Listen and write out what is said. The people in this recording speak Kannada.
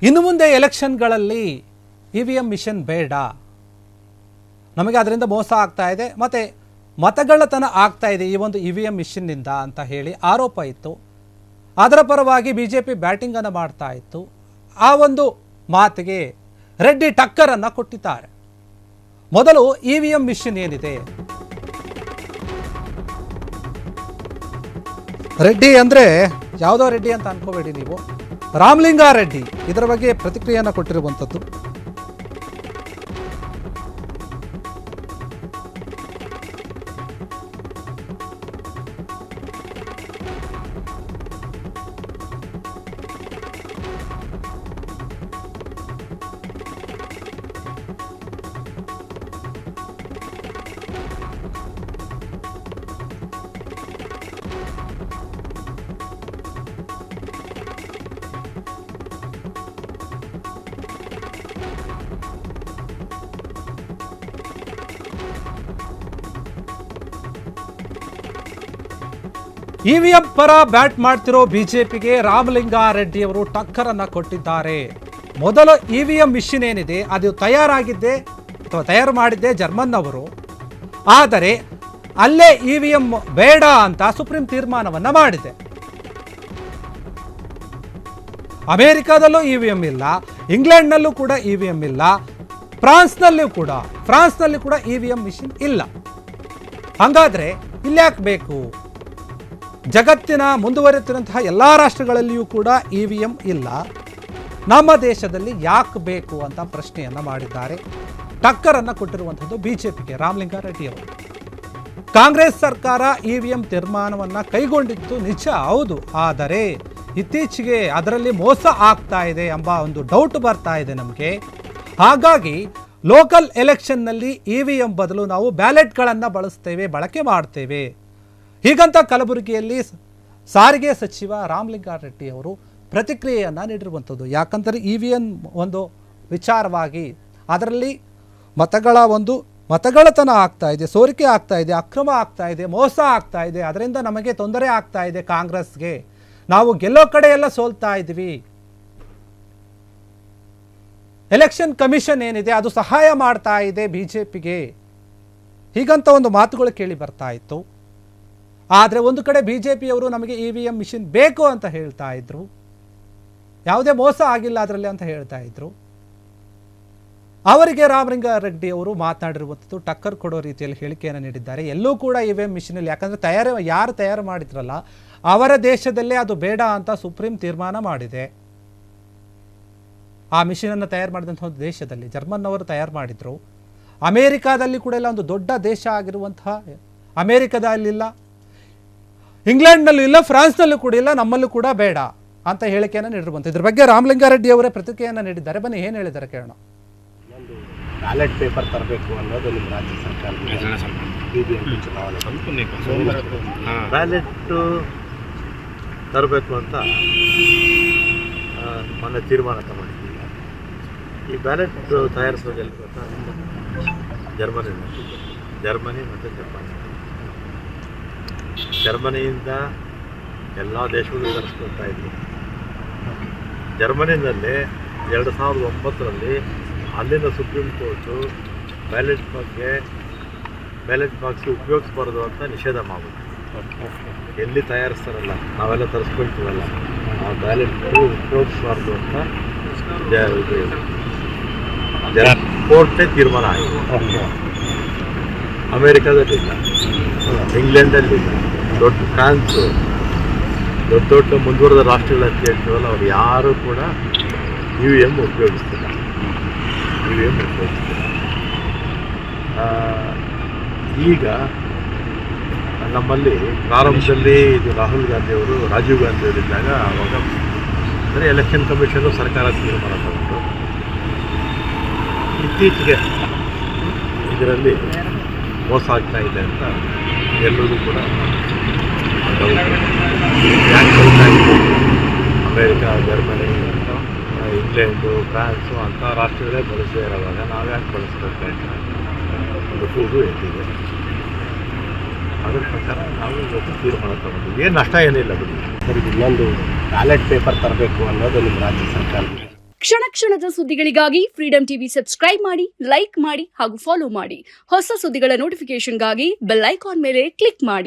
ಇನ್ನು ಮುಂದೆ ಎಲೆಕ್ಷನ್ಗಳಲ್ಲಿ EVM ಮಿಷನ್ ಬೇಡ, ನಮಗೆ ಅದರಿಂದ ಮೋಸ ಆಗ್ತಾ ಇದೆ ಮತ್ತು ಮತಗಳ್ಳತನ ಆಗ್ತಾ ಇದೆ ಈ ಒಂದು EVM ಮಿಷನ್ನಿಂದ ಅಂತ ಹೇಳಿ ಆರೋಪ ಇತ್ತು. ಅದರ ಪರವಾಗಿ BJP ಬ್ಯಾಟಿಂಗನ್ನು ಮಾಡ್ತಾ ಇತ್ತು. ಆ ಒಂದು ಮಾತಿಗೆ ರೆಡ್ಡಿ ಟಕ್ಕರನ್ನು ಕೊಟ್ಟಿದ್ದಾರೆ. ಮೊದಲು EVM ಮಿಷನ್ ಏನಿದೆ, ರೆಡ್ಡಿ ಅಂದರೆ ಯಾವುದೋ ರೆಡ್ಡಿ ಅಂತ ಅನ್ಕೋಬೇಡಿ ನೀವು, ರಾಮಲಿಂಗಾರೆಡ್ಡಿ ಇದರ ಬಗ್ಗೆ ಪ್ರತಿಕ್ರಿಯೆಯನ್ನು ಕೊಟ್ಟಿರುವಂಥದ್ದು. EVM ಪರ ಬ್ಯಾಟ್ ಮಾಡ್ತಿರೋ ಬಿಜೆಪಿಗೆ ರಾಮಲಿಂಗಾರೆಡ್ಡಿ ಅವರು ಟಕ್ಕರನ್ನ ಕೊಟ್ಟಿದ್ದಾರೆ. ಮೊದಲ EVM ಮಿಷನ್ ಏನಿದೆ ಅದು ತಯಾರಾಗಿದ್ದೆ ಅಥವಾ ತಯಾರು ಮಾಡಿದ್ದೆ ಜರ್ಮನ್ನವರು. ಆದರೆ ಅಲ್ಲೇ EVM ಬೇಡ ಅಂತ ಸುಪ್ರೀಂ ತೀರ್ಮಾನವನ್ನ ಮಾಡಿದೆ. ಅಮೆರಿಕಾದಲ್ಲೂ EVM ಇಲ್ಲ, ಇಂಗ್ಲೆಂಡ್ನಲ್ಲೂ ಕೂಡ EVM ಇಲ್ಲ, ಫ್ರಾನ್ಸ್ನಲ್ಲಿ ಕೂಡ EVM ಮಿಷನ್ ಇಲ್ಲ. ಹಾಗಾದ್ರೆ ಇಲ್ಯಾಕೆ ಬೇಕು? ಜಗತ್ತಿನ ಮುಂದುವರಿಯುತ್ತಿರುವಂತಹ ಎಲ್ಲ ರಾಷ್ಟ್ರಗಳಲ್ಲಿಯೂ ಕೂಡ EVM ಇಲ್ಲ, ನಮ್ಮ ದೇಶದಲ್ಲಿ ಯಾಕೆ ಬೇಕು ಅಂತ ಪ್ರಶ್ನೆಯನ್ನ ಮಾಡಿದ್ದಾರೆ. ಟಕ್ಕರನ್ನು ಕೊಟ್ಟಿರುವಂಥದ್ದು ಬಿಜೆಪಿಗೆ ರಾಮಲಿಂಗಾರೆಡ್ಡಿ ಅವರು. ಕಾಂಗ್ರೆಸ್ ಸರ್ಕಾರ EVM ತೀರ್ಮಾನವನ್ನು ಕೈಗೊಂಡಿದ್ದು ನಿಜ, ಹೌದು. ಆದರೆ ಇತ್ತೀಚೆಗೆ ಅದರಲ್ಲಿ ಮೋಸ ಆಗ್ತಾ ಇದೆ ಎಂಬ ಒಂದು ಡೌಟ್ ಬರ್ತಾ ಇದೆ ನಮಗೆ. ಹಾಗಾಗಿ ಲೋಕಲ್ ಎಲೆಕ್ಷನ್ನಲ್ಲಿ EVM ಬದಲು ನಾವು ಬ್ಯಾಲೆಟ್ಗಳನ್ನು ಬಳಕೆ ಮಾಡ್ತೇವೆ ಹೀಗಂತ ಕಲಬುರಗಿಯಲ್ಲಿ ಸಾರಿಗೆ ಸಚಿವ ರಾಮಲಿಂಗಾರೆಡ್ಡಿ ಅವರು ಪ್ರತಿಕ್ರಿಯೆಯನ್ನು ನೀಡಿರುವಂಥದ್ದು. ಯಾಕಂದರೆ EVM ಒಂದು ವಿಚಾರವಾಗಿ ಅದರಲ್ಲಿ ಮತಗಳತನ ಆಗ್ತಾ ಇದೆ, ಸೋರಿಕೆ ಆಗ್ತಾ ಇದೆ, ಅಕ್ರಮ ಆಗ್ತಾ ಇದೆ, ಮೋಸ ಆಗ್ತಾ ಇದೆ, ಅದರಿಂದ ನಮಗೆ ತೊಂದರೆ ಆಗ್ತಾ ಇದೆ. ಕಾಂಗ್ರೆಸ್ಗೆ ನಾವು ಗೆಲ್ಲೋ ಕಡೆ ಎಲ್ಲ ಸೋಲ್ತಾ ಇದ್ವಿ, ಎಲೆಕ್ಷನ್ ಕಮಿಷನ್ ಏನಿದೆ ಅದು ಸಹಾಯ ಮಾಡ್ತಾ ಇದೆ ಬಿಜೆಪಿಗೆ, ಹೀಗಂತ ಒಂದು ಮಾತುಗಳು ಕೇಳಿ ಬರ್ತಾ ಇತ್ತು. ಆದರೆ ಒಂದು ಕಡೆ ಬಿಜೆಪಿಯವರು ನಮಗೆ EVM ಮಿಷನ್ ಬೇಕು ಅಂತ ಹೇಳ್ತಾ ಇದ್ರು, ಯಾವುದೇ ಮೋಸ ಆಗಿಲ್ಲ ಅದರಲ್ಲಿ ಅಂತ ಹೇಳ್ತಾ ಇದ್ರು. ಅವರಿಗೆ ರಾಮಲಿಂಗಾರೆಡ್ಡಿ ಅವರು ಮಾತನಾಡಿರುವಂಥದ್ದು ಟಕ್ಕರ್ ಕೊಡೋ ರೀತಿಯಲ್ಲಿ ಹೇಳಿಕೆಯನ್ನು ನೀಡಿದ್ದಾರೆ. ಎಲ್ಲೂ ಕೂಡ EVM ಮಿಷನಲ್ಲಿ, ಯಾಕಂದರೆ ಯಾರು ತಯಾರು ಮಾಡಿದ್ರಲ್ಲ ಅವರ ದೇಶದಲ್ಲೇ ಅದು ಬೇಡ ಅಂತ ಸುಪ್ರೀಂ ತೀರ್ಮಾನ ಮಾಡಿದೆ. ಆ ಮಿಷನನ್ನು ತಯಾರು ಮಾಡಿದಂಥ ಒಂದು ದೇಶದಲ್ಲಿ ಜರ್ಮನ್ನವರು ತಯಾರು ಮಾಡಿದ್ರು. ಅಮೇರಿಕಾದಲ್ಲಿ ಕೂಡ ಎಲ್ಲ ಒಂದು ದೊಡ್ಡ ದೇಶ ಆಗಿರುವಂತಹ ಅಮೇರಿಕಾದಲ್ಲಿಲ್ಲ, ಇಂಗ್ಲೆಂಡ್ನಲ್ಲೂ ಇಲ್ಲ, ಫ್ರಾನ್ಸ್ನಲ್ಲೂ ಕೂಡ ಇಲ್ಲ, ನಮ್ಮಲ್ಲೂ ಕೂಡ ಬೇಡ ಅಂತ ಹೇಳಿಕೆಯನ್ನು ನೀಡಿರುವಂಥ. ಇದ್ರ ಬಗ್ಗೆ ರಾಮಲಿಂಗಾರೆಡ್ಡಿ ಅವರೇ ಪ್ರತಿಕ್ರಿಯೆಯನ್ನು ನೀಡಿದ್ದಾರೆ. ಬನ್ನಿ ಏನು ಹೇಳಿದ್ದಾರೆ ಕೇಳೋಣ. ಬ್ಯಾಲೆಟ್ ಪೇಪರ್ ತರಬೇಕು ಅನ್ನೋದು ನಿಮ್ಮ ರಾಜ್ಯ ಸರ್ಕಾರದ ಬ್ಯಾಲೆಟ್ ತರಬೇಕು ಅಂತ ಮೊನ್ನೆ ತೀರ್ಮಾನ ತಗೊಂಡಿದ್ದೀವಿ. ಈ ಬ್ಯಾಲೆಟ್ ತಯಾರಿಸೋದೆಲ್ಲ ಗೊತ್ತಾ, ಜರ್ಮನಿ ಮತ್ತು ಜರ್ಮನಿಯಿಂದ ಎಲ್ಲ ದೇಶಗಳು ತರಿಸ್ಕೊಳ್ತಾ ಇದ್ವಿ. ಜರ್ಮನಿನಲ್ಲಿ 2009ರಲ್ಲಿ ಅಲ್ಲಿನ ಸುಪ್ರೀಂ ಕೋರ್ಟು ಬ್ಯಾಲೆಟ್ ಬಾಕ್ಸ್ ಉಪಯೋಗಿಸ್ಬಾರ್ದು ಅಂತ ನಿಷೇಧ ಮಾಡ್ಬೋದು. ಎಲ್ಲಿ ತಯಾರಿಸ್ತಾರಲ್ಲ ನಾವೆಲ್ಲ ತರಿಸ್ಕೊಳ್ತೀವಲ್ಲ ಆ ಬ್ಯಾಲೆಟ್ ಉಪಯೋಗಿಸ್ಬಾರ್ದು ಅಂತ ಕೋರ್ಟೇ ತೀರ್ಮಾನ ಆಗಿದೆ. ಅಮೇರಿಕಾದಲ್ಲಿಲ್ಲ, ಇಂಗ್ಲೆಂಡಲ್ಲಿಲ್ಲ, ದೊಡ್ಡ ಫ್ರಾನ್ಸು, ದೊಡ್ಡ ಮುಂದುವರೆದ ರಾಷ್ಟ್ರಗಳು ಅಂತ ಹೇಳ್ತೀವಲ್ಲ ಅವ್ರು ಯಾರೂ ಕೂಡ EVM ಉಪಯೋಗಿಸ್ತಿಲ್ಲ. ಈಗ ನಮ್ಮಲ್ಲಿ ಪ್ರಾರಂಭದಲ್ಲಿ ಇದು ರಾಹುಲ್ ಗಾಂಧಿಯವರು ರಾಜೀವ್ ಗಾಂಧಿಯವರಿದ್ದಾಗ ಅವಾಗ ಅಂದರೆ ಎಲೆಕ್ಷನ್ ಕಮಿಷನ್ನು ಸರ್ಕಾರ ತೀರ್ಮಾನ ತಗೊಂಡು ಇತ್ತೀಚೆಗೆ ಇದರಲ್ಲಿ ಮೋಸ ಆಗ್ತಾ ಇದೆ ಅಂತ ಎಲ್ಲರೂ ಕೂಡ ಅಮೇರಿಕಾ, ಜರ್ಮನಿ, ಇಂಗ್ಲೆಂಡು, ಫ್ರಾನ್ಸು ಅಂಥ ರಾಷ್ಟ್ರಗಳೇ ಬಳಸದೇ ಇರೋವಾಗ ನಾವ್ಯಾಕೆ ಬಳಸಬೇಕು ಅಂತ ಒಂದು ಕೂಗು ಎದ್ದಿದೆ. ಅದರ ಪ್ರಕಾರ ನಾವು ಇವತ್ತು ತೀರ್ಮಾನ ತಗೊಂಡಿದ್ವಿ. ಏನು ನಷ್ಟ ಏನಿಲ್ಲ ಬಿಡಿ. ಸರಿ, ಇನ್ನೊಂದು ಬ್ಯಾಲೆಟ್ ಪೇಪರ್ ತರಬೇಕು ಅನ್ನೋದು ನಿಮ್ಮ ರಾಜ್ಯ ಸರ್ಕಾರ ಕ್ಷಣ ಕ್ಷಣದ ಸುದ್ದಿಗಳಿಗಾಗಿ ಫ್ರೀಡಂ ಟಿವಿ ಸಬ್ಸ್ಕ್ರೈಬ್ ಮಾಡಿ, ಲೈಕ್ ಮಾಡಿ ಹಾಗೂ ಫಾಲೋ ಮಾಡಿ. ಹೊಸ ಸುದ್ದಿಗಳ ನೋಟಿಫಿಕೇಶನ್ಗಾಗಿ ಬೆಲ್ ಐಕಾನ್ ಮೇಲೆ ಕ್ಲಿಕ್ ಮಾಡಿ.